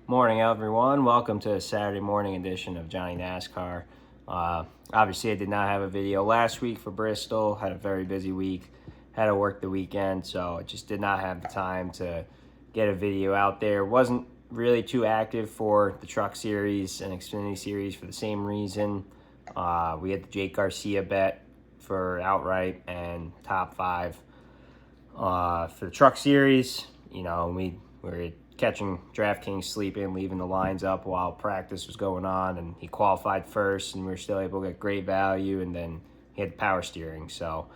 Morning, everyone. Welcome to the Saturday morning edition of Johnny NASCAR. Obviously, I did not have a video last week for Bristol. Had a very busy week. Had to work the weekend, so I just did not have the time to get a video out there. Wasn't really too active for the Truck Series and Xfinity Series for the same reason. We had the Jake Garcia bet for outright and top five. For the Truck Series, we were catching DraftKings sleeping, leaving the lines up while practice was going on, and he qualified first, and we were still able to get great value, and then he had power steering. So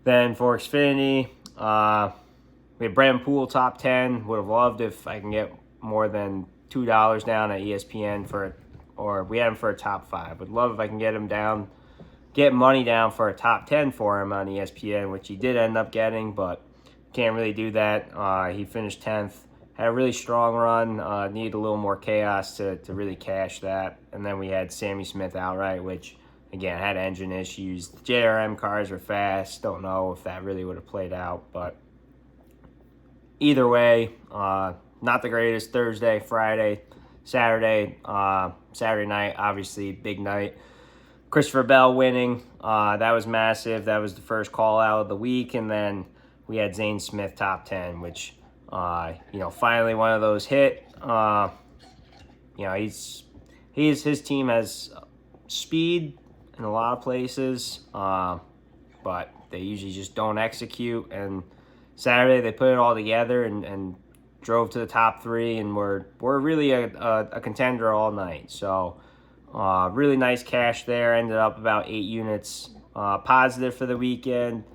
then for Xfinity, we had Brendan Poole top 10. Would have loved if I can get more than $2 down at ESPN or we had him for a top 5. Would love if I can get money down for a top 10 for him on ESPN, which he did end up getting, but can't really do that. He finished 10th. Had a really strong run, needed a little more chaos to really cash that. And then we had Sammy Smith outright, which, again, had engine issues. The JRM cars are fast. Don't know if that really would have played out. But either way, not the greatest. Thursday, Friday, Saturday. Saturday night, obviously, big night. Christopher Bell winning. That was massive. That was the first call out of the week. And then we had Zane Smith top 10, which... finally one of those hit. His team has speed in a lot of places, but they usually just don't execute. And Saturday they put it all together and drove to the top 3, and we're really a contender all night. So really nice cash there. Ended up about 8 units positive for the weekend.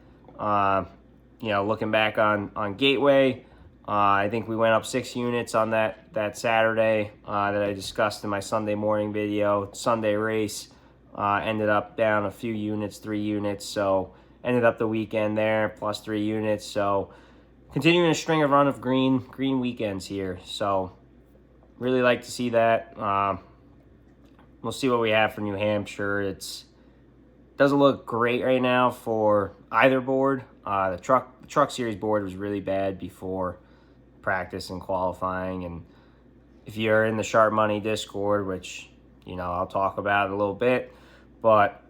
Looking back on Gateway. I think we went up 6 units on that Saturday that I discussed in my Sunday morning video. Sunday race ended up down a few units, 3 units. So ended up the weekend there plus 3 units. So continuing a string of run of green weekends here. So really like to see that. We'll see what we have for New Hampshire. It doesn't look great right now for either board. The truck series board was really bad before practice and qualifying, and if you're in the Sharp Money Discord, which I'll talk about in a little bit, but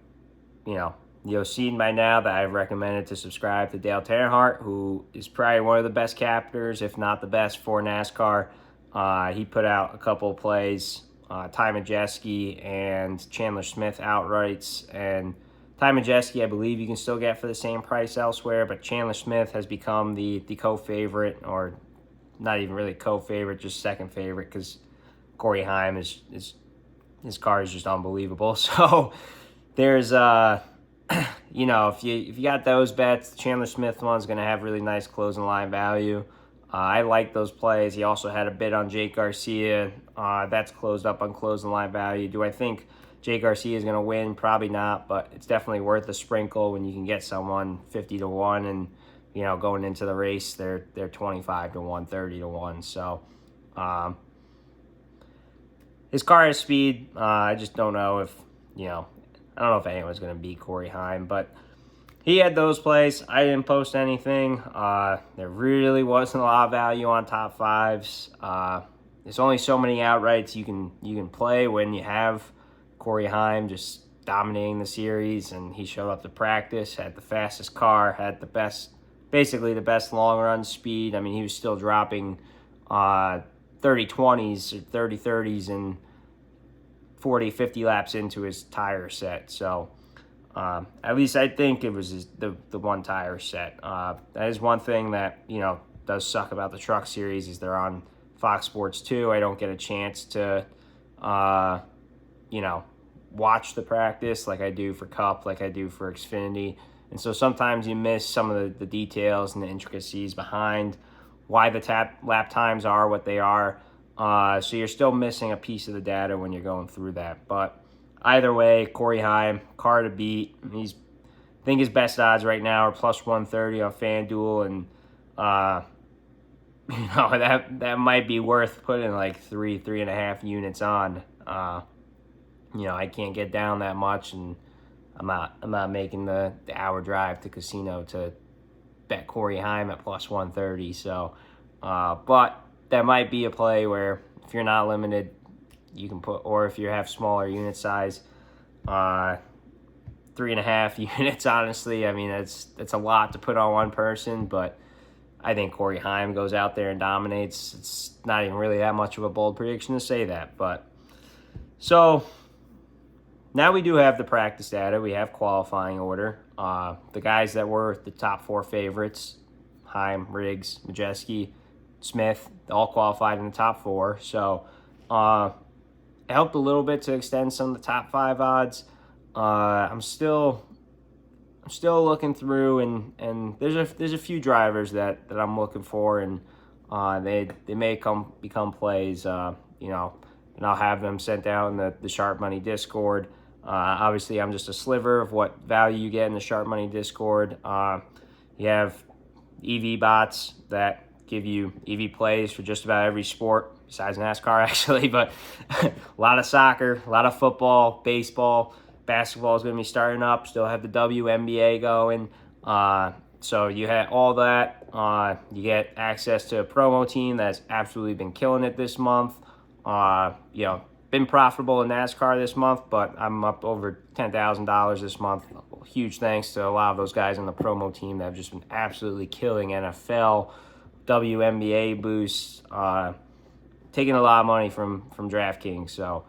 you've seen by now that I've recommended to subscribe to Dale Earnhardt, who is probably one of the best captainers, if not the best, for NASCAR. He put out a couple of plays, Ty Majeski and Chandler Smith outrights, and Ty Majeski, I believe you can still get for the same price elsewhere, but Chandler Smith has become the co-favorite, or not even really co-favorite, just second favorite, because Corey Heim is his car is just unbelievable. So there's if you got those bets, the Chandler Smith one's going to have really nice closing line value. I like those plays. He also had a bid on Jake Garcia. That's closed up on closing line value. Do I think Jake Garcia is going to win? Probably not, but it's definitely worth a sprinkle when you can get someone 50-1, and going into the race, they're 25-1, 30-1. So, his car has speed. I just don't know if I don't know if anyone's going to beat Corey Heim, but he had those plays. I didn't post anything. There really wasn't a lot of value on top 5s. There's only so many outrights you can play when you have Corey Heim just dominating the series, and he showed up to practice, had the fastest car, had basically the best long run speed. I mean, he was still dropping 30-20s or 30-30s and 40-50 laps into his tire set. So at least I think it was the one tire set. That is one thing that does suck about the Truck Series, is they're on Fox Sports 2. I don't get a chance to watch the practice like I do for Cup, like I do for Xfinity. And so sometimes you miss some of the details and the intricacies behind why the lap times are what they are. So you're still missing a piece of the data when you're going through that. But either way, Corey Heim, car to beat. I think his best odds right now are plus 130 on FanDuel, and that might be worth putting like 3.5 units on. I can't get down that much, and I'm not making the hour drive to casino to bet Corey Heim at plus 130. So, but that might be a play where if you're not limited, you can put, or if you have smaller unit size, 3.5 units, honestly. I mean, it's a lot to put on one person, but I think Corey Heim goes out there and dominates. It's not even really that much of a bold prediction to say that. But so now we do have the practice data. We have qualifying order. The guys that were the top 4 favorites, Heim, Riggs, Majeski, Smith, all qualified in the top 4. So it helped a little bit to extend some of the top 5 odds. I'm still looking through, and there's a few drivers that I'm looking for, and they may become plays, and I'll have them sent out in the Sharp Money Discord. Obviously, I'm just a sliver of what value you get in the Sharp Money Discord. You have EV bots that give you EV plays for just about every sport besides NASCAR, actually, but a lot of soccer, a lot of football, baseball. Basketball is going to be starting up. Still have the WNBA going. So you had all that. You get access to a promo team that's absolutely been killing it this month. Been profitable in NASCAR this month, but I'm up over $10,000 this month. Huge thanks to a lot of those guys on the promo team that have just been absolutely killing NFL, WNBA boosts, taking a lot of money from DraftKings. So,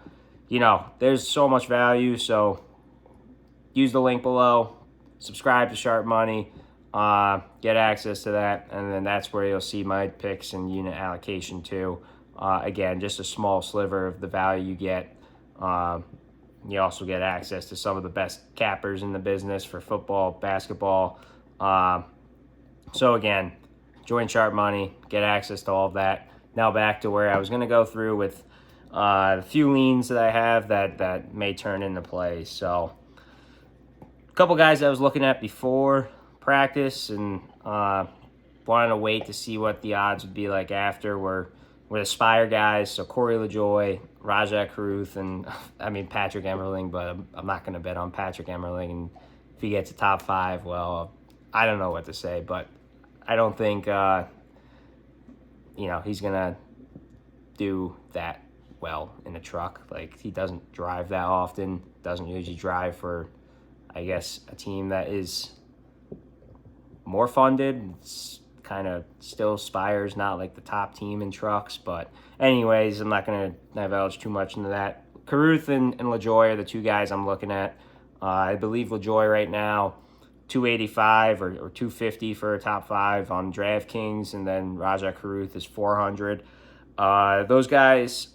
there's so much value. So use the link below, subscribe to Sharp Money, get access to that, and then that's where you'll see my picks and unit allocation too. Again, just a small sliver of the value you get. You also get access to some of the best cappers in the business for football, basketball. So again, join Sharp Money, get access to all of that. Now back to where I was going to go through with the few leans that I have that may turn into plays. So a couple guys I was looking at before practice and wanted to wait to see what the odds would be like after were the Spire guys. So Corey LaJoie, Rajah Caruth, and Patrick Emmerling, but I'm not going to bet on Patrick Emmerling. And if he gets a top 5, well, I don't know what to say, but I don't think he's going to do that well in a truck. Like, he doesn't drive that often, doesn't usually drive for, I guess, a team that is more funded. It's kind of still Spire's not like the top team in trucks, but anyways, I'm not going to divulge too much into that. Caruth and LaJoie are the two guys I'm looking at. I believe LaJoie right now, 285 or 250 for a top 5 on DraftKings, and then Rajah Caruth is 400. Those guys,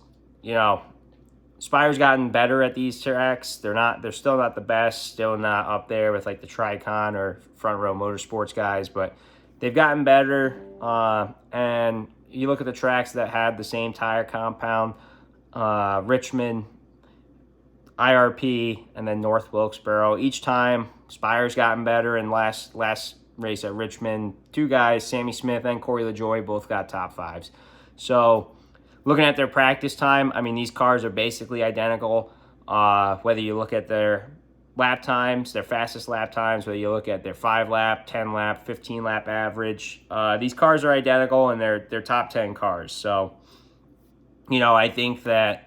Spire's gotten better at these tracks. They're still not the best, still not up there with like the Tricon or Front Row Motorsports guys, but they've gotten better. And you look at the tracks that had the same tire compound, Richmond, IRP, and then North Wilkesboro. Each time, Spire's gotten better. And last race at Richmond, 2 guys, Sammy Smith and Corey LaJoie, both got top 5s. So looking at their practice time, these cars are basically identical. Whether you look at their lap times, their fastest lap times, whether you look at their 5-lap, 10-lap, 15-lap average, these cars are identical, and they're top 10 cars. So, I think that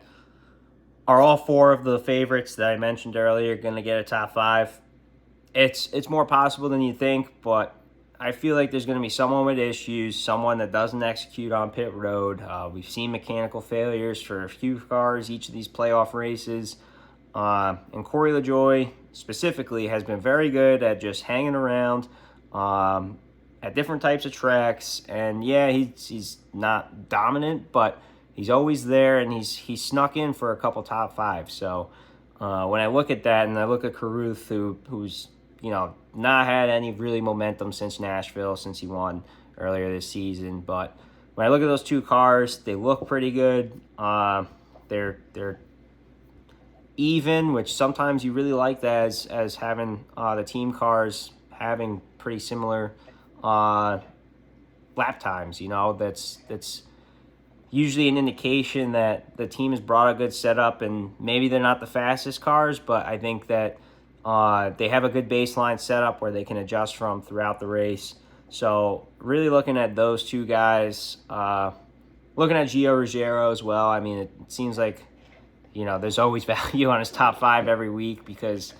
are all 4 of the favorites that I mentioned earlier going to get a top 5? It's more possible than you think, but I feel like there's going to be someone with issues, someone that doesn't execute on pit road. We've seen mechanical failures for a few cars each of these playoff races. And Corey LaJoie specifically has been very good at just hanging around at different types of tracks. And yeah, he's not dominant, but he's always there, and he's snuck in for a couple top 5s. So when I look at that, and I look at Caruth, who's not had any really momentum since Nashville, since he won earlier this season, but when I look at those 2 cars, they look pretty good. They're even, which sometimes you really like that as having the team cars having pretty similar lap times. That's usually an indication that the team has brought a good setup, and maybe they're not the fastest cars, but I think that they have a good baseline setup where they can adjust from throughout the race. So really looking at those 2 guys looking at Gio Ruggiero as well. I mean, it seems like, there's always value on his top 5 every week because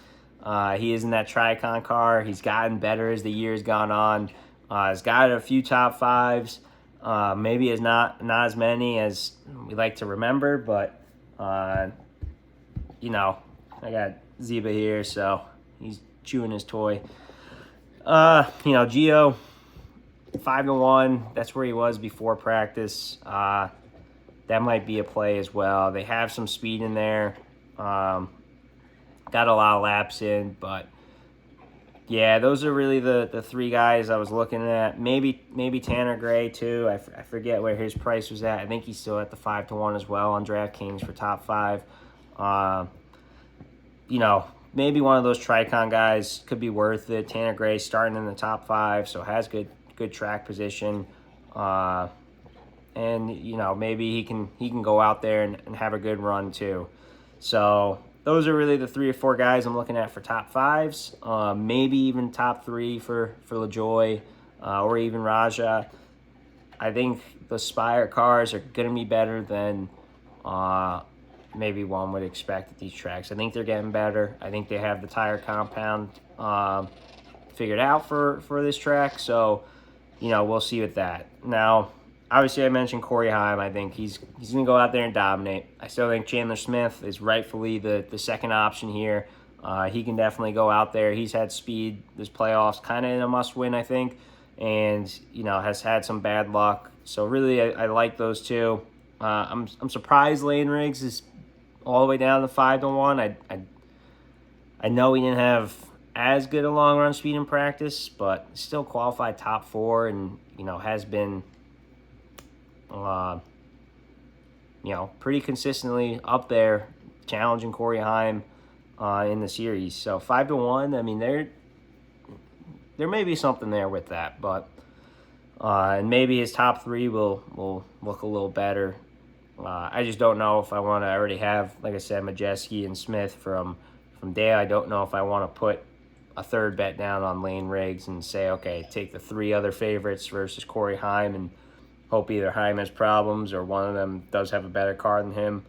he is in that Tricon car. He's gotten better as the year's gone on. He's got a few top 5s. Maybe is not as many as we like to remember, but I got Zeba here, so he's chewing his toy. Gio, 5-1. That's where he was before practice. That might be a play as well. They have some speed in there. Got a lot of laps in, but yeah, those are really the 3 guys I was looking at. Maybe Tanner Gray too. I forget where his price was at. I think he's still at the 5-1 as well on DraftKings for top 5. Maybe one of those Tricon guys could be worth it. Tanner Gray starting in the top 5, so has good track position. And maybe he can go out there and have a good run too. So those are really the 3 or 4 guys I'm looking at for top 5s. Maybe even top 3 for LaJoy or even Raja. I think the Spire cars are going to be better than maybe one would expect at these tracks. I think they're getting better. I think they have the tire compound figured out for this track. So, we'll see with that. Now, obviously, I mentioned Corey Heim. I think he's going to go out there and dominate. I still think Chandler Smith is rightfully the second option here. He can definitely go out there. He's had speed this playoffs, kind of in a must-win, I think, and has had some bad luck. So really, I like those 2. I'm surprised Lane Riggs is all the way down to 5-1. I know he didn't have as good a long run speed in practice, but still qualified top 4 and has been pretty consistently up there challenging Corey Heim in the series. So 5-1, I mean, there may be something there with that, but and maybe his top 3 will look a little better. I just don't know if I want to already have, like I said, Majeski and Smith from Dale. I don't know if I want to put a third bet down on Lane Riggs and say, okay, take the 3 other favorites versus Corey Heim and hope either Heim has problems or one of them does have a better car than him.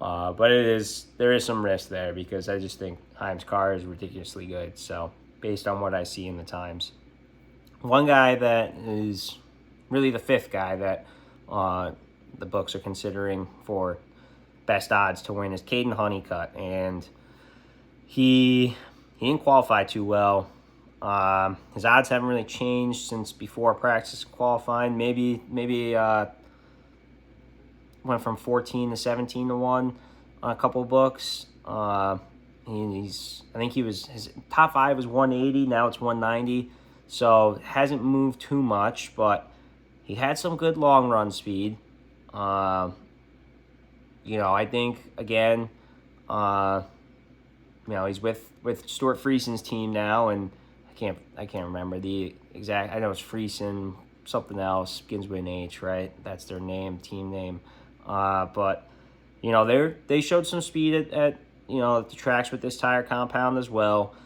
But there is some risk there because I just think Heim's car is ridiculously good. So based on what I see in the times. One guy that is really the 5th guy that the books are considering for best odds to win is Caden Honeycutt. And he didn't qualify too well. His odds haven't really changed since before practice qualifying. Maybe went from 14 to 17 to 1 on a couple of books. I think his top 5 was 180. Now it's 190. So hasn't moved too much, but he had some good long run speed. I think again, he's with Stuart Friesen's team now, and I can't remember the exact. I know it's Friesen, something else begins with an H, right? That's their team name. But they showed some speed at the tracks with this tire compound as well,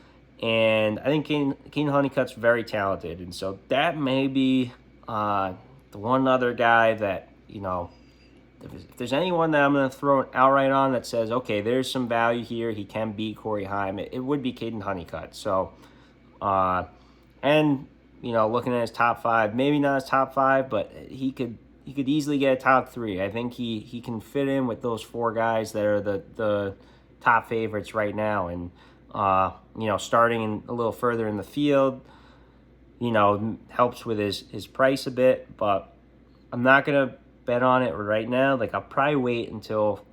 and I think Keen Honeycutt's very talented, and so that may be the one other guy that if there's anyone that I'm going to throw an outright on that says, okay, there's some value here, he can beat Corey Heim, it would be Caden Honeycutt. So, looking at his top 5, maybe not his top 5, but he could easily get a top 3. I think he can fit in with those 4 guys that are the top favorites right now. And, starting a little further in the field, helps with his price a bit, but I'm not going to bet on it right now. Like, I'll probably wait until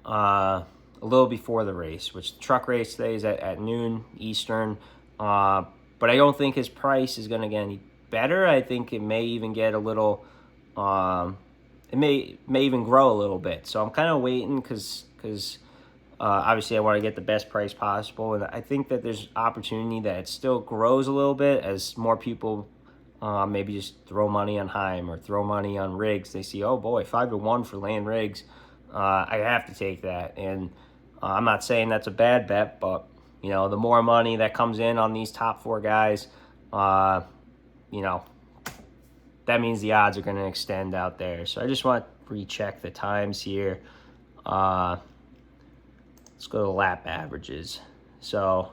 a little before the race, which the truck race today is at noon Eastern. But I don't think his price is going to get any better. I think it may even get a little, it may even grow a little bit. So I'm kind of waiting because obviously I want to get the best price possible. And I think that there's opportunity that it still grows a little bit as more people maybe just throw money on Heim or throw money on Riggs. They see, oh boy, 5-1 for Lane Riggs. I have to take that. And I'm not saying that's a bad bet, but the more money that comes in on these top 4 guys, that means the odds are going to extend out there. So I just want recheck the times here. Let's go to lap averages. So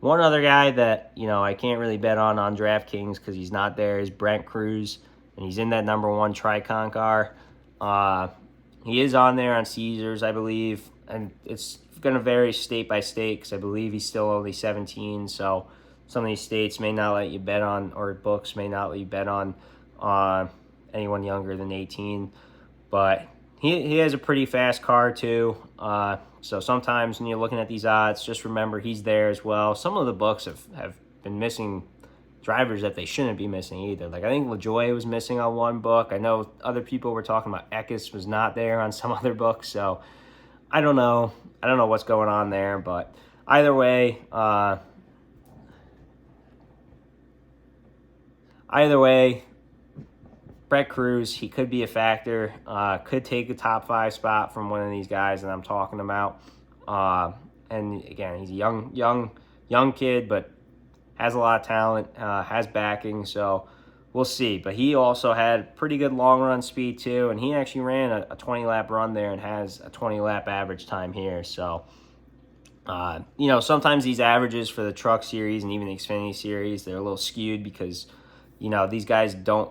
one other guy that, I can't really bet on DraftKings because he's not there is Brent Cruz, and he's in that number 1 Tricon car. He is on there on Caesars, I believe, and it's going to vary state by state because I believe he's still only 17, so some of these states may not let you bet on, or books may not let you bet on anyone younger than 18, but he has a pretty fast car too. So sometimes when you're looking at these odds, just remember he's there as well. Some of the books have been missing drivers that they shouldn't be missing either. Like I think LaJoie was missing on one book. I know other people were talking about Eckes was not there on some other books. So I don't know. I don't know what's going on there, but either way, Brett Cruz, he could be a factor. Could take a top 5 spot from one of these guys that I'm talking about. And again, he's a young kid, but has a lot of talent, has backing, so we'll see. But he also had pretty good long run speed too, and he actually ran a 20-lap run there and has a 20-lap average time here. So, sometimes these averages for the Truck Series and even the Xfinity Series, they're a little skewed because, these guys don't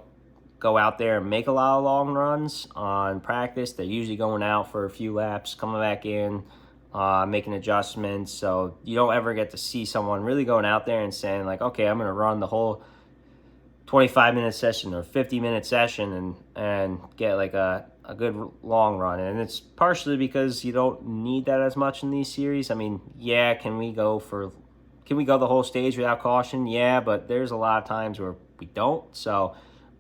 go out there and make a lot of long runs on practice. They're usually going out for a few laps, coming back in, making adjustments. So you don't ever get to see someone really going out there and saying like, okay, I'm going to run the whole 25-minute session or 50-minute session and get like a good long run. And it's partially because you don't need that as much in these series. I mean, yeah, can we go the whole stage without caution? Yeah, but there's a lot of times where we don't. So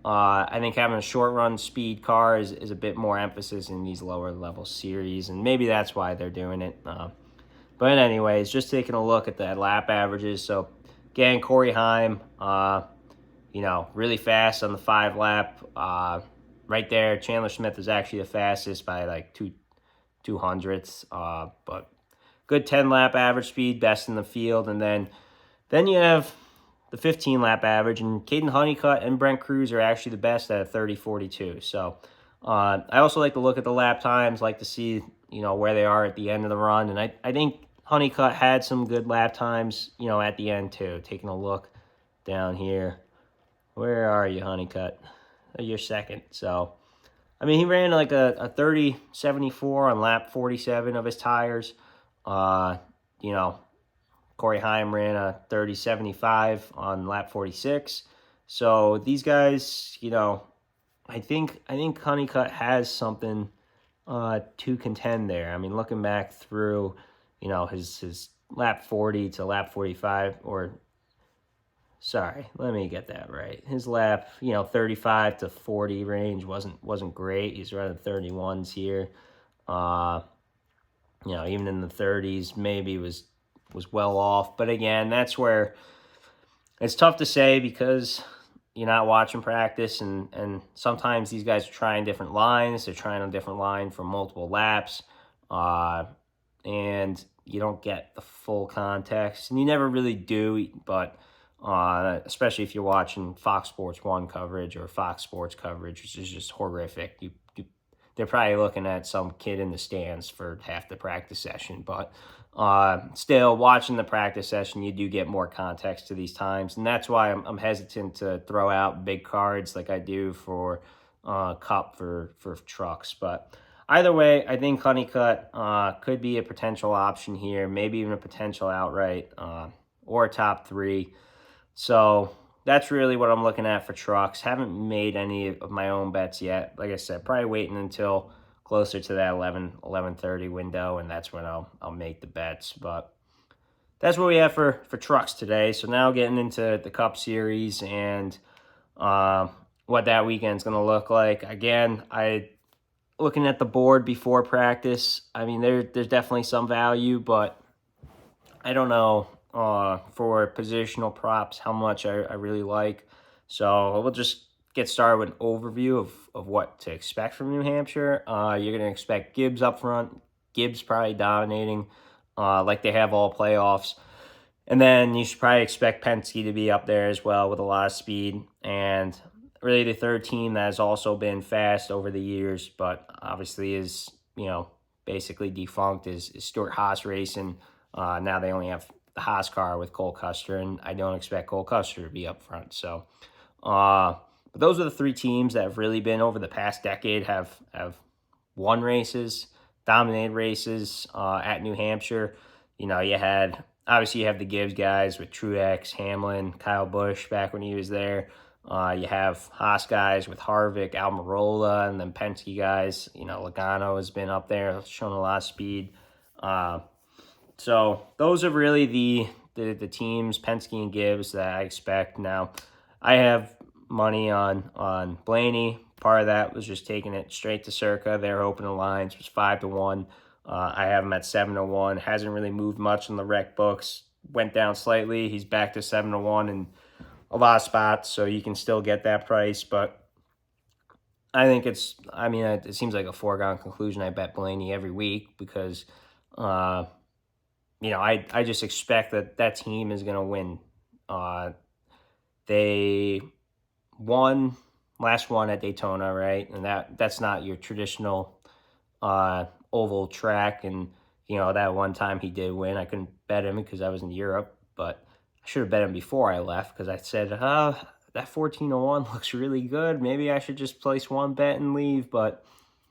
I think having a short run speed car is a bit more emphasis in these lower level series, and maybe that's why they're doing it. But anyways, just taking a look at the lap averages. So again, Corey Heim, really fast on the 5 lap. Right there, Chandler Smith is actually the fastest by like 2/200ths. But good 10 lap average speed, best in the field. And then you have the 15-lap average, and Caden Honeycutt and Brent Cruz are actually the best at a 30:42. So I also like to look at the lap times, like to see, where they are at the end of the run. And I think Honeycutt had some good lap times, at the end too. Taking a look down here. Where are you, Honeycutt? Oh, you're second. So, I mean, he ran like a 30:74 on lap 47 of his tires. Corey Heim ran a 30:75 on lap 46. So these guys, I think Honeycutt has something to contend there. I mean, looking back through, his lap 40 to lap 45, or sorry, let me get that right. His lap, 35 to 40 range wasn't great. He's running 31s here. Even in the 30s, maybe was well off. But again, that's where it's tough to say because you're not watching practice, and sometimes these guys are trying different lines. They're trying a different line for multiple laps, and you don't get the full context, and you never really do, but especially if you're watching Fox Sports 1 coverage or Fox Sports coverage, which is just horrific. They're probably looking at some kid in the stands for half the practice session, but still, watching the practice session, you do get more context to these times, and that's why I'm hesitant to throw out big cards like I do for Cup for trucks. But either way, I think Honeycutt could be a potential option here, maybe even a potential outright or a top 3. So that's really what I'm looking at for trucks. Haven't made any of my own bets yet. Like I said, probably waiting until closer to that 11:30 window, and that's when I'll make the bets. But that's what we have for trucks today. So now getting into the Cup Series and what that weekend's going to look like. Again, looking at the board before practice, I mean, there's definitely some value, but I don't know for positional props how much I really like. So we'll just get started with an overview of what to expect from New Hampshire. You're going to expect Gibbs up front. Gibbs probably dominating like they have all playoffs. And then you should probably expect Penske to be up there as well with a lot of speed. And really the third team that has also been fast over the years, but obviously is, basically defunct is Stuart Haas Racing. Now they only have the Haas car with Cole Custer, and I don't expect Cole Custer to be up front. So, but those are the three teams that have really been over the past decade have won races, dominated races at New Hampshire. You had obviously you have the Gibbs guys with Truex, Hamlin, Kyle Busch back when he was there. You have Haas guys with Harvick, Almirola, and then Penske guys. Logano has been up there, shown a lot of speed. So those are really the teams, Penske and Gibbs, that I expect. Now, I have money on Blaney. Part of that was just taking it straight to Circa. Their opening lines was 5-1. I have him at 7-1. Hasn't really moved much in the rec books. Went down slightly. He's back to 7-1 in a lot of spots, so you can still get that price. But I think it seems like a foregone conclusion. I bet Blaney every week because, I just expect that team is going to win. They won last one at Daytona, right? And that's not your traditional oval track. And, that one time he did win. I couldn't bet him because I was in Europe, but I should have bet him before I left because I said, that 14-1 looks really good. Maybe I should just place one bet and leave. But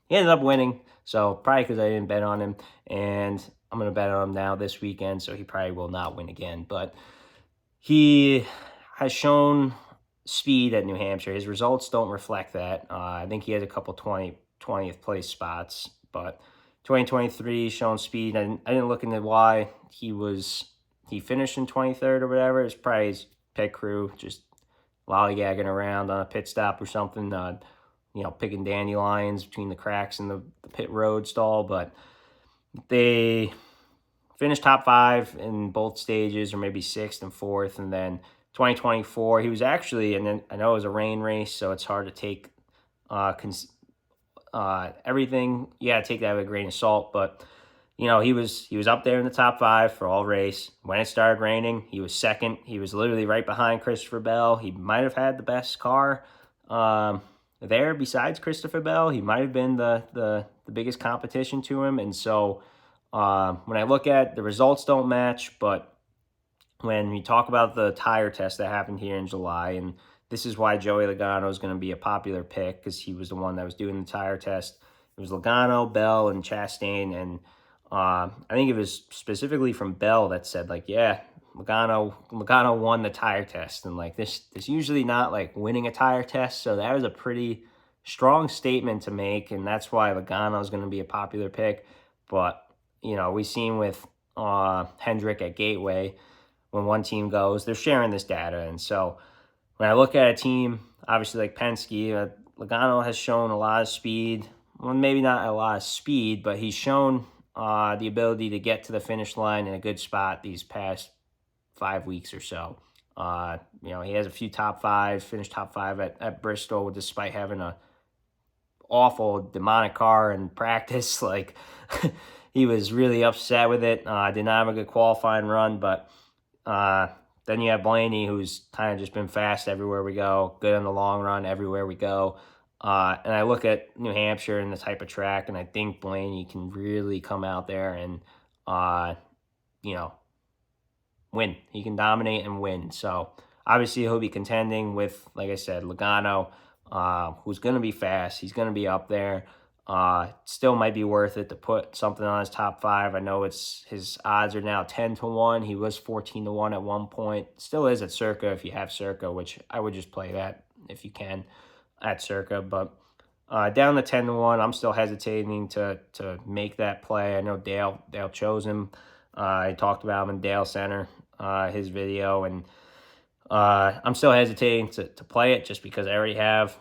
he ended up winning, so probably because I didn't bet on him. And I'm going to bet on him now this weekend, so he probably will not win again. But he has shown speed at New Hampshire. His results don't reflect that. I think he has a couple 20th place spots, but 2023 shown speed. I didn't look into why he finished in 23rd or whatever. It's probably his pit crew just lollygagging around on a pit stop or something, picking dandelions between the cracks in the pit road stall. But they finished top 5 in both stages, or maybe 6th and 4th. And then 2024, he was actually, and then I know it was a rain race, so it's hard to take everything. Yeah, take that with a grain of salt. But he was up there in the top 5 for all race. When it started raining, he was second. He was literally right behind Christopher Bell. He might have had the best car there besides Christopher Bell. He might have been the biggest competition to him. And so when I look at the results don't match, but when we talk about the tire test that happened here in July, and this is why Joey Logano is going to be a popular pick because he was the one that was doing the tire test. It was Logano, Bell, and Chastain, and I think it was specifically from Bell that said, Logano won the tire test. And, this usually not, winning a tire test. So that was a pretty strong statement to make, and that's why Logano is going to be a popular pick. But, we've seen with Hendrick at Gateway, when one team goes, they're sharing this data. And so when I look at a team, obviously like Penske, Logano has shown a lot of speed. Well, maybe not a lot of speed, but he's shown the ability to get to the finish line in a good spot these past 5 weeks or so. He has a few top 5, finished top 5 at Bristol, despite having a awful demonic car in practice. He was really upset with it. Did not have a good qualifying run, but then you have Blaney, who's kind of just been fast everywhere we go, good in the long run everywhere we go. And I look at New Hampshire and the type of track, and I think Blaney can really come out there and, win. He can dominate and win. So obviously he'll be contending with, like I said, Logano, who's going to be fast. He's going to be up there. Still might be worth it to put something on his top 5. I know his odds are now 10-1. He was 14-1 at one point. Still is at Circa if you have Circa, which I would just play that if you can at Circa. But down to 10-1, I'm still hesitating to make that play. I know Dale chose him. I talked about him in Dale Center, his video, and I'm still hesitating to play it just because I already have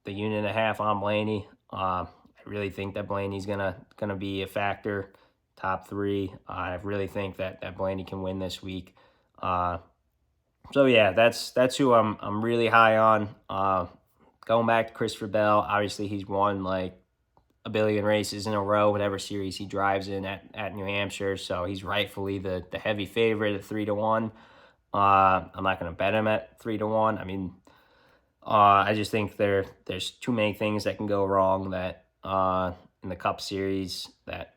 the unit and a half on Blaney. I really think that Blaney's gonna be a factor, top 3. I really think that Blaney can win this week. So yeah, that's who I'm really high on. Going back to Christopher Bell, obviously he's won a billion races in a row, whatever series he drives in at New Hampshire. So he's rightfully the heavy favorite at 3-1. I'm not going to bet him at 3-1. I mean, I just think there's too many things that can go wrong that in the Cup Series that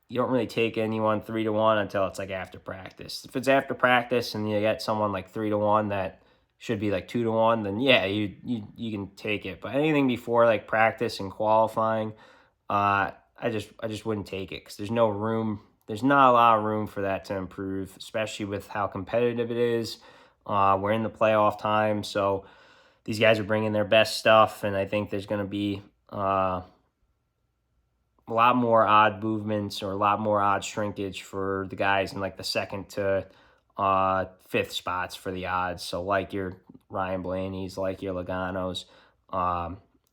you don't really take anyone 3-1 until it's like after practice. If it's after practice and you get someone like 3-1 that should be like 2-1, then yeah, you can take it. But anything before like practice and qualifying, I just wouldn't take it because there's no room. There's not a lot of room for that to improve, especially with how competitive it is. We're in the playoff time, so these guys are bringing their best stuff, and I think there's going to be a lot more odd movements or a lot more odd shrinkage for the guys in like the second to fifth spots for the odds. So like your Ryan Blaney's, like your Logano's,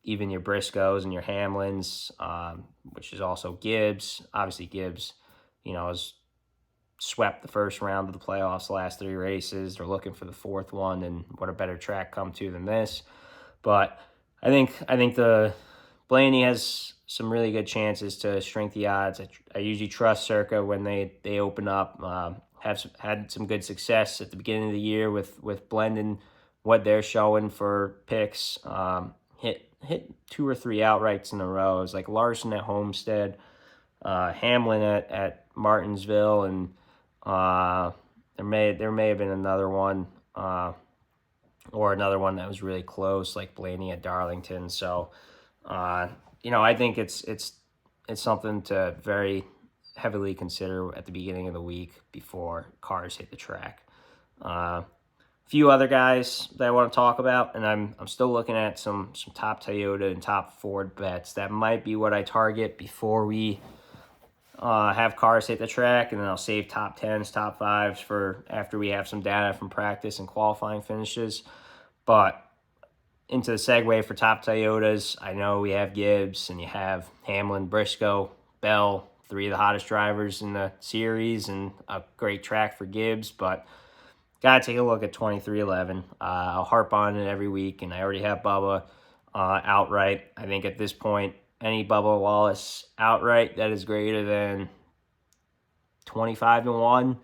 even your Briscoes and your Hamlins, which is also Gibbs. Obviously Gibbs, has swept the first round of the playoffs the last 3 races. They're looking for the 4th one, and what a better track come to than this. But I think the Blaney has some really good chances to shrink the odds. I usually trust Circa when they open up. Had some good success at the beginning of the year with blending what they're showing for picks. Hit 2 or 3 outrights in a row. It was like Larson at Homestead, Hamlin at Martinsville, and there may have been another one, or another one that was really close, like Blaney at Darlington. So, I think it's something to very heavily consider at the beginning of the week before cars hit the track. Few other guys that I want to talk about, and I'm still looking at some top Toyota and top Ford bets. That might be what I target before we have cars hit the track, and then I'll save top 10s, top 5s for after we have some data from practice and qualifying finishes. But into the segue for top Toyotas, I know we have Gibbs, and you have Hamlin, Briscoe, Bell, 3 of the hottest drivers in the series, and a great track for Gibbs, but got to take a look at 2311. I'll harp on it every week, and I already have Bubba outright. I think at this point, any Bubba Wallace outright that is greater than 25-1,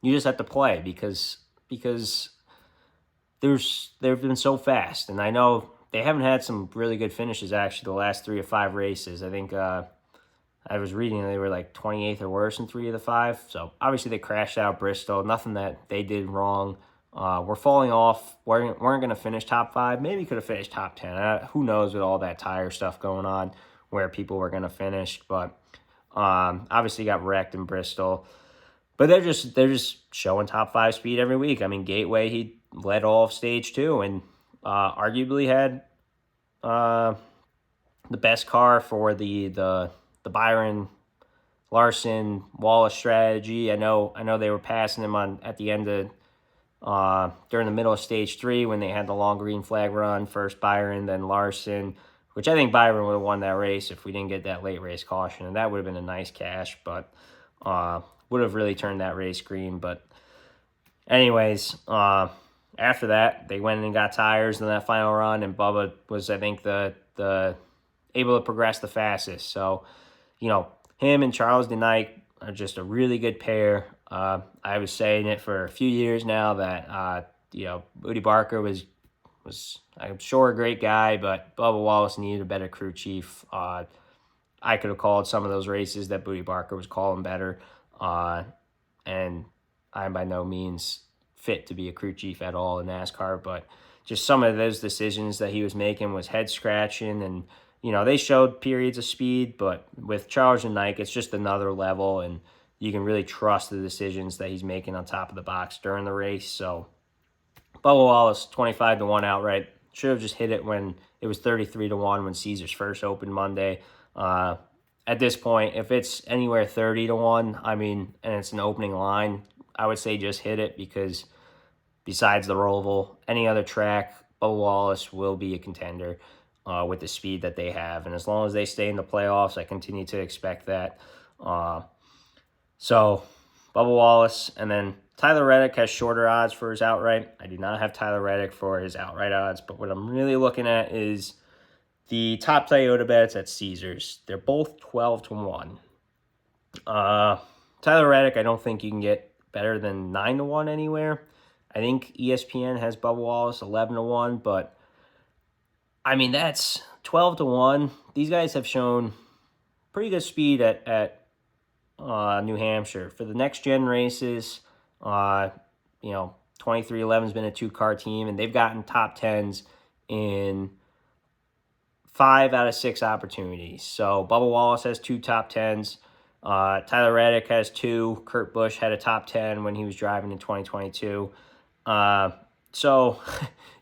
you just have to play because they've been so fast. And I know they haven't had some really good finishes, actually, the last 3 or 5 races. I think I was reading they were like 28th or worse in 3 of the 5. So obviously they crashed out Bristol. Nothing that they did wrong. We're falling off. Weren't going to finish top 5. Maybe could have finished top 10. Who knows with all that tire stuff going on where people were going to finish. But obviously got wrecked in Bristol. But they're just showing top 5 speed every week. I mean, Gateway, he led all of stage 2 and arguably had the best car for the Byron Larson Wallace strategy. I know they were passing him on at the end of during the middle of stage 3 when they had the long green flag run. First Byron, then Larson, which I think Byron would have won that race if we didn't get that late race caution, and that would have been a nice cash, but would have really turned that race green. But anyways, after that, they went and got tires in that final run, and Bubba was, I think, the able to progress the fastest. So, him and Charles DeNike are just a really good pair. I was saying it for a few years now that, Woody Barker was I'm sure a great guy, but Bubba Wallace needed a better crew chief. I could have called some of those races that Booty Barker was calling better, and I'm by no means fit to be a crew chief at all in NASCAR, but just some of those decisions that he was making was head-scratching, and, they showed periods of speed, but with Charles and Nike, it's just another level, and you can really trust the decisions that he's making on top of the box during the race. So Bubba Wallace, 25-1 outright. Should have just hit it when it was 33-1 when Caesars first opened Monday. At this point, if it's anywhere 30-1, and it's an opening line, I would say just hit it, because besides the Roval, any other track, Bubba Wallace will be a contender with the speed that they have. And as long as they stay in the playoffs, I continue to expect that. So Bubba Wallace, and then Tyler Reddick has shorter odds for his outright. I do not have Tyler Reddick for his outright odds, but what I'm really looking at is the top Toyota bets at Caesars. They're both 12-1. Tyler Reddick, I don't think you can get better than 9-1 anywhere. I think ESPN has Bubba Wallace 11-1, but I mean, that's 12-1. These guys have shown pretty good speed at New Hampshire. For the next gen races, uh, 2311's been a 2-car team, and they've gotten top 10s in 5 out of 6 opportunities. So Bubba Wallace has 2 top 10s. Tyler Reddick has 2. Kurt Busch had a top 10 when he was driving in 2022. So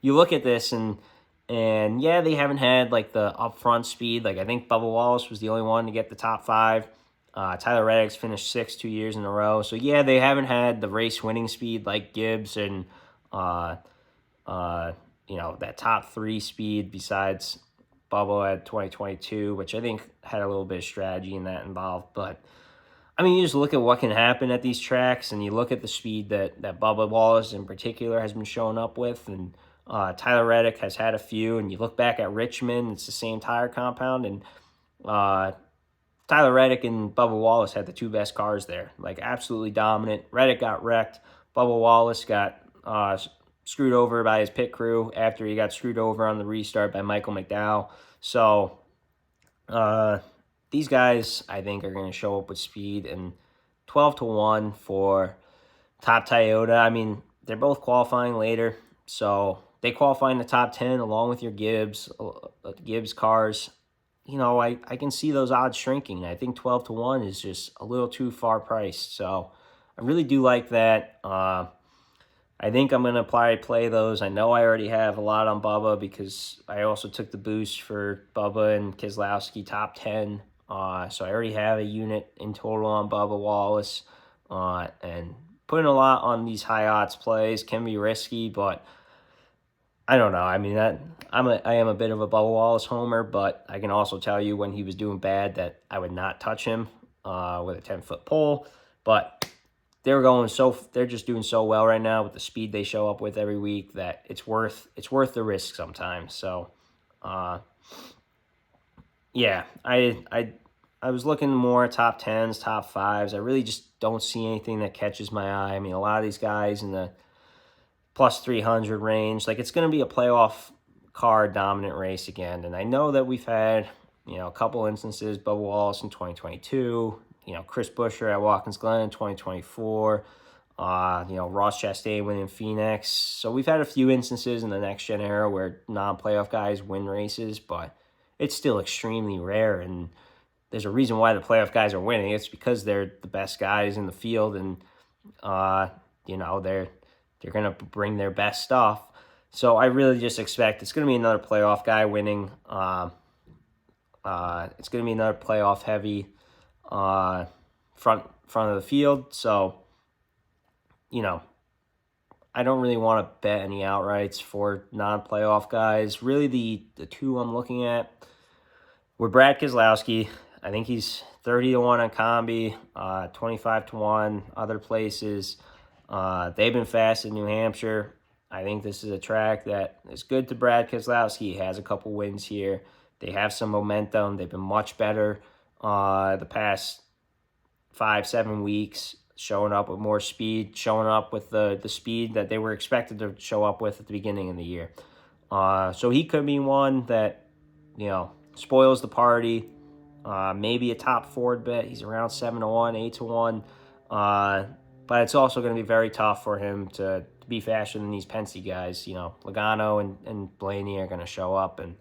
you look at this and yeah, they haven't had like the upfront speed. Like I think Bubba Wallace was the only one to get the top 5. Tyler Reddick's finished 6 2 years in a row. So yeah, they haven't had the race winning speed like Gibbs and that top 3 speed besides Bubba at 2022, which I think had a little bit of strategy in that involved. But I mean, you just look at what can happen at these tracks, and you look at the speed that Bubba Wallace in particular has been showing up with, and Tyler Reddick has had a few, and you look back at Richmond, it's the same tire compound, and Tyler Reddick and Bubba Wallace had the 2 best cars there, like absolutely dominant. Reddick got wrecked. Bubba Wallace got screwed over by his pit crew after he got screwed over on the restart by Michael McDowell. So these guys, I think, are going to show up with speed, and 12-1 for Top Toyota. I mean, they're both qualifying later, so they qualify in the top 10 along with your Gibbs cars. I can see those odds shrinking. I think 12-1 is just a little too far priced, so I really do like that. I think I'm going to probably play those. I know I already have a lot on Bubba because I also took the boost for Bubba and Keselowski top 10. So I already have a unit in total on Bubba Wallace. And putting a lot on these high odds plays can be risky, but I don't know. I mean, I am a bit of a Bubba Wallace homer, but I can also tell you when he was doing bad that I would not touch him with a 10-foot pole. But they're just doing so well right now with the speed they show up with every week that it's worth the risk sometimes. So yeah, I was looking more top 10s, top 5s. I really just don't see anything that catches my eye. I mean, a lot of these guys in the plus 300 range, like it's going to be a playoff car dominant race again. And I know that we've had, a couple instances, Bubba Wallace in 2022, Chris Buescher at Watkins Glen in 2024, Ross Chastain winning Phoenix. So we've had a few instances in the next gen era where non-playoff guys win races, but it's still extremely rare. And there's a reason why the playoff guys are winning. It's because they're the best guys in the field, and they're going to bring their best stuff. So I really just expect it's going to be another playoff guy winning. It's going to be another playoff heavy front of the field. So, I don't really want to bet any outrights for non-playoff guys. Really, the 2 I'm looking at were Brad Keselowski. I think he's 30-1 on Combi, 25-1 other places. They've been fast in New Hampshire. I think this is a track that is good to Brad Keselowski. He has a couple wins here. They have some momentum. They've been much better the past 5-7 weeks, showing up with more speed, showing up with the speed that they were expected to show up with at the beginning of the year. So he could be one that, spoils the party. Maybe a top Ford bet. He's around 7-1, 8-1. But it's also going to be very tough for him to be faster than these Penske guys. Logano and Blaney are going to show up, and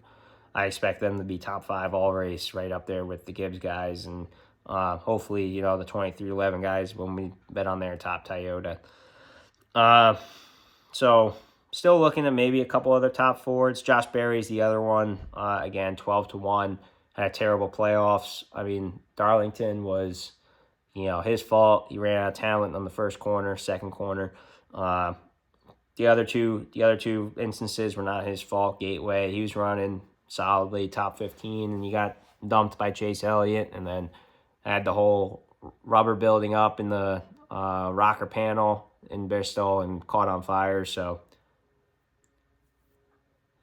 I expect them to be top 5 all race, right up there with the Gibbs guys, and hopefully, the 2311 guys when we bet on their top Toyota. So still looking at maybe a couple other top Fords. Josh Berry's the other one. Again, 12-1. Had terrible playoffs. I mean, Darlington was, his fault. He ran out of talent on the first corner, second corner. The other two instances were not his fault. Gateway, he was running solidly top 15, and he got dumped by Chase Elliott, and then had the whole rubber building up in the rocker panel in Bristol and caught on fire. So,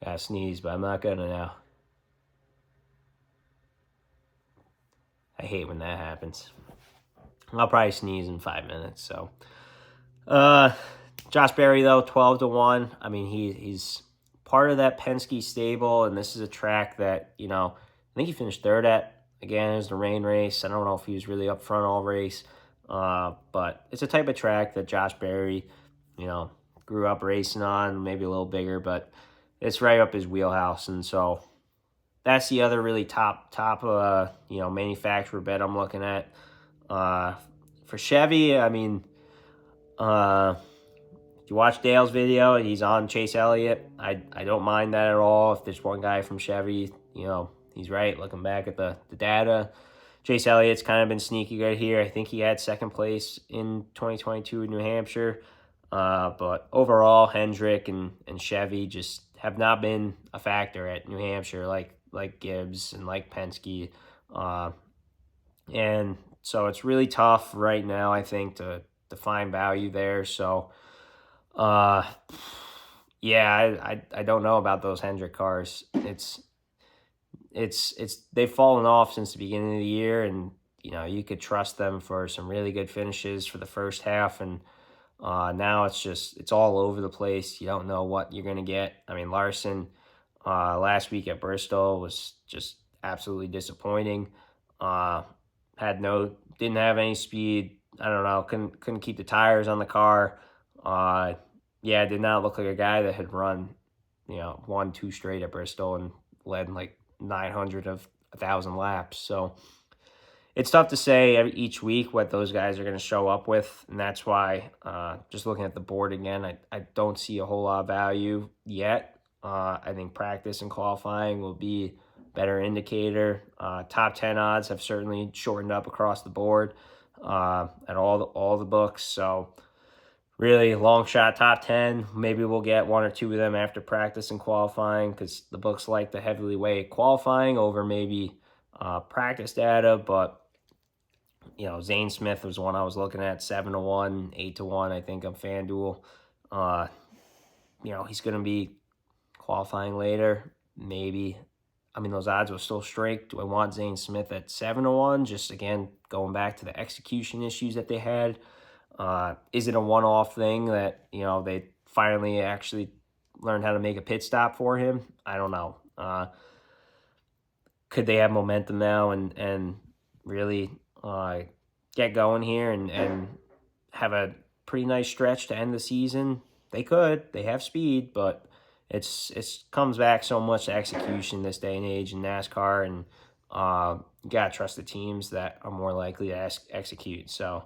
I sneeze, but I'm not gonna now. I hate when that happens. I'll probably sneeze in 5 minutes. So, Josh Berry, though, 12-1. I mean, he's part of that Penske stable, and this is a track that, I think he finished third at. Again, it was the rain race. I don't know if he was really up front all race. But it's a type of track that Josh Berry, grew up racing on, maybe a little bigger, but it's right up his wheelhouse. And so that's the other really top manufacturer bet I'm looking at. For Chevy, I mean, if you watch Dale's video, he's on Chase Elliott. I don't mind that at all. If there's one guy from Chevy, he's right. Looking back at the data, Chase Elliott's kind of been sneaky good here. I think he had second place in 2022 in New Hampshire. But overall, Hendrick and Chevy just have not been a factor at New Hampshire like Gibbs and like Penske. And so it's really tough right now, I think, to find value there. So, yeah, I don't know about those Hendrick cars. They've fallen off since the beginning of the year, and you could trust them for some really good finishes for the first half, and now it's all over the place. You don't know what you're gonna get. I mean, Larson last week at Bristol was just absolutely disappointing. Didn't have any speed. I don't know. Couldn't keep the tires on the car. Did not look like a guy that had run, 1-2 straight at Bristol and led like 900 of 1,000 laps. So it's tough to say each week what those guys are going to show up with, and that's why just looking at the board again, I don't see a whole lot of value yet. I think practice and qualifying will be better indicator. Top 10 odds have certainly shortened up across the board at all the books. So really long shot top 10. Maybe we'll get one or two of them after practice and qualifying, because the books like to heavily weigh qualifying over maybe practice data. But Zane Smith was one I was looking at, 7-1, 8-1, I think, on FanDuel. He's going to be qualifying later, maybe. I mean, those odds will still strike. Do I want Zane Smith at 7-1? Just, again, going back to the execution issues that they had. Is it a one-off thing that, they finally actually learned how to make a pit stop for him? I don't know. Could they have momentum now and really get going here and have a pretty nice stretch to end the season? They could. They have speed, but it comes back so much to execution this day and age in NASCAR, and you got to trust the teams that are more likely to execute. So,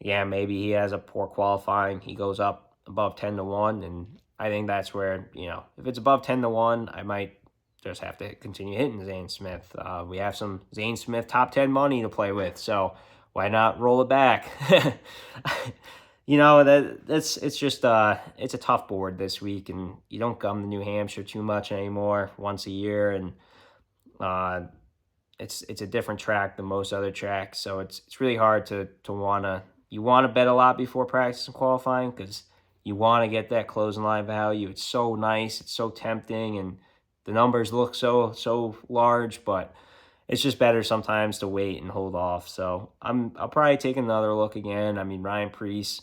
yeah, maybe he has a poor qualifying. He goes up above 10-1, and I think that's where, if it's above 10-1, I might just have to continue hitting Zane Smith. We have some Zane Smith top 10 money to play with, so why not roll it back? It's a tough board this week, and you don't come to New Hampshire too much anymore, once a year, and it's a different track than most other tracks, so it's really hard to want to bet a lot before practice and qualifying, because you want to get that closing line value. It's so nice, it's so tempting, and the numbers look so large, but it's just better sometimes to wait and hold off. So I'll probably take another look again. I mean, Ryan Preece,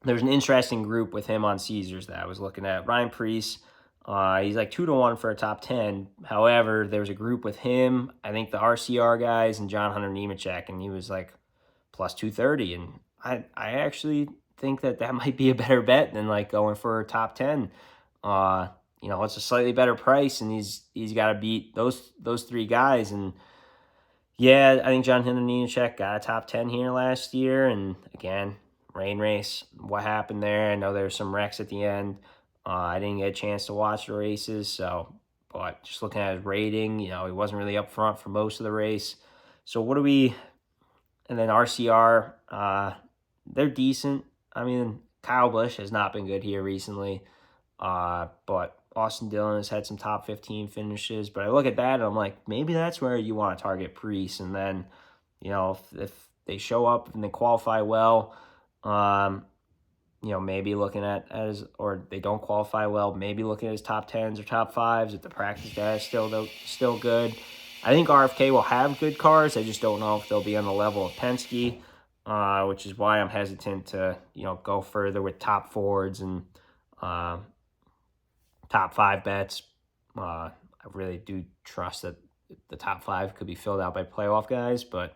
there's an interesting group with him on Caesars that I was looking at. Ryan Preece, he's like 2-1 for a top 10. However, there's a group with him, I think the RCR guys, and John Hunter Nemechek, and he was like plus 230. And I actually think that might be a better bet than like going for a top 10. It's a slightly better price, and he's got to beat those three guys. And yeah, I think John Hunter Nemechek got a top 10 here last year, and again, rain race, what happened there? I know there were some wrecks at the end. I didn't get a chance to watch the races, but just looking at his rating, he wasn't really up front for most of the race. So and then RCR, they're decent. I mean, Kyle Busch has not been good here recently, but Austin Dillon has had some top 15 finishes. But I look at that and I'm like, maybe that's where you want to target Preece. And then, if they show up and they qualify well, maybe looking at or they don't qualify well, maybe looking at his top 10s or top 5s if the practice data is still good. I think RFK will have good cars. I just don't know if they'll be on the level of Penske. which is why I'm hesitant to, go further with top Fords and top 5 bets. I really do trust that the top 5 could be filled out by playoff guys, but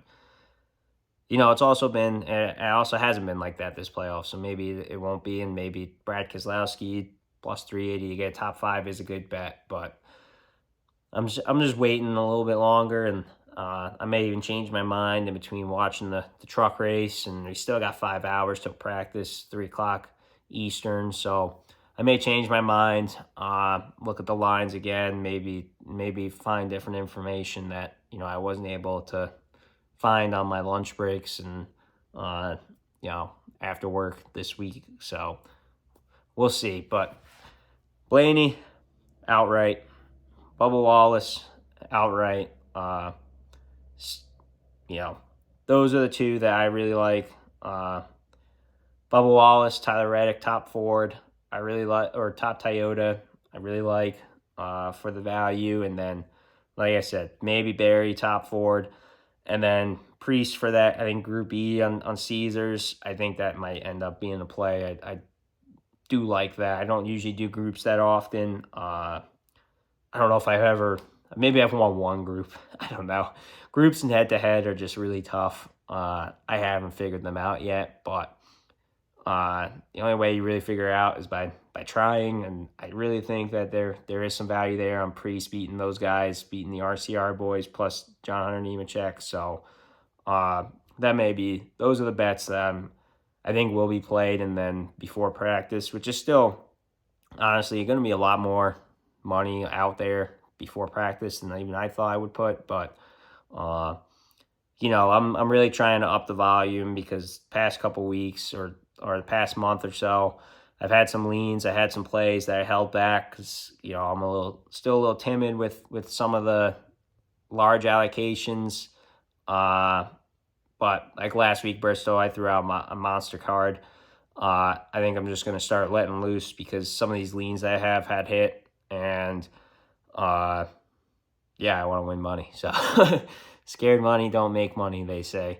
it's also been, it also hasn't been like that this playoff, so maybe it won't be, and maybe Brad Keselowski plus 380 to get top 5 is a good bet, but I'm just waiting a little bit longer, and I may even change my mind in between watching the truck race, and we still got 5 hours till practice, 3 o'clock Eastern, so I may change my mind, look at the lines again, maybe find different information that, I wasn't able to find on my lunch breaks and, after work this week. So we'll see. But Blaney, outright. Bubba Wallace, outright. Those are the 2 that I really like. Bubba Wallace, Tyler Reddick, top Ford. I really like, or top Toyota. I really like for the value. And then, like I said, maybe Barry, top Ford. And then Priest for that, I think Group E on Caesars. I think that might end up being a play. I do like that. I don't usually do groups that often. I don't know if I've ever, maybe I've won one group. I don't know. Groups and head-to-head are just really tough. I haven't figured them out yet, but the only way you really figure out is by trying, and I really think that there is some value there on Priest beating those guys, beating the RCR boys, plus John Hunter Nemechek. So those are the bets that I think will be played, and then before practice, which is still honestly going to be a lot more money out there before practice than even I thought I would put, but I'm really trying to up the volume because past couple weeks or the past month or so, I've had some leans, I had some plays that I held back because I'm still a little timid with some of the large allocations. But like last week, Bristol, I threw out a monster card. I think I'm just going to start letting loose because some of these leans that I have had hit, and I want to win money. So scared money don't make money, they say.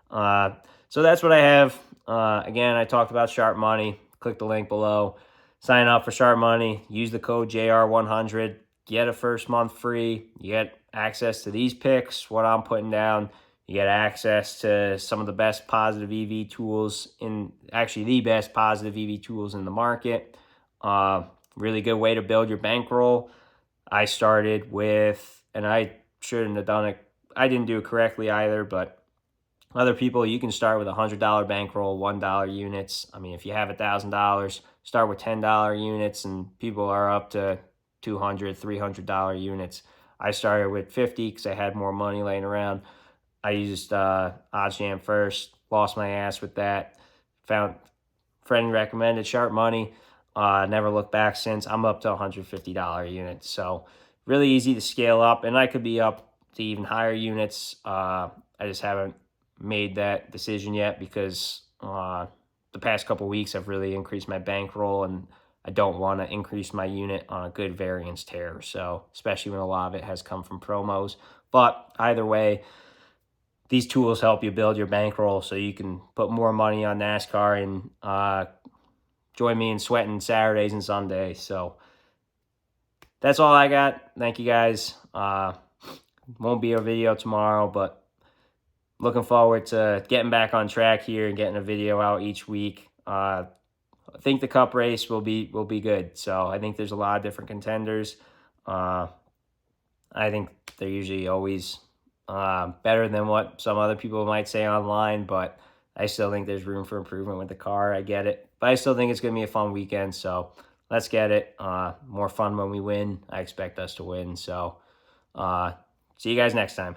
So that's what I have. Again, I talked about Sharp Money. Click the link below. Sign up for Sharp Money. Use the code JR100. Get a first month free. You get access to these picks, what I'm putting down. You get access to some of the best positive EV tools the best positive EV tools in the market. Really good way to build your bankroll. I started with, and I shouldn't have done it. I didn't do it correctly either, but other people, you can start with a $100 bankroll, $1 units. I mean, if you have $1,000, start with $10 units, and people are up to $200, $300 units. I started with 50 because I had more money laying around. I used OddsJam first, lost my ass with that. Found friend recommended Sharp Money. Never looked back since. I'm up to $150 units. So really easy to scale up, and I could be up to even higher units. I just haven't made that decision yet because the past couple weeks I've really increased my bankroll, and I don't want to increase my unit on a good variance tear. So especially when a lot of it has come from promos. But either way, these tools help you build your bankroll so you can put more money on NASCAR and join me in sweating Saturdays and Sundays. So that's all I got. Thank you guys. Won't be a video tomorrow, but looking forward to getting back on track here and getting a video out each week. I think the Cup race will be good. So I think there's a lot of different contenders. I think they're usually always better than what some other people might say online, but I still think there's room for improvement with the car. I get it. But I still think it's going to be a fun weekend, so let's get it. More fun when we win. I expect us to win. So see you guys next time.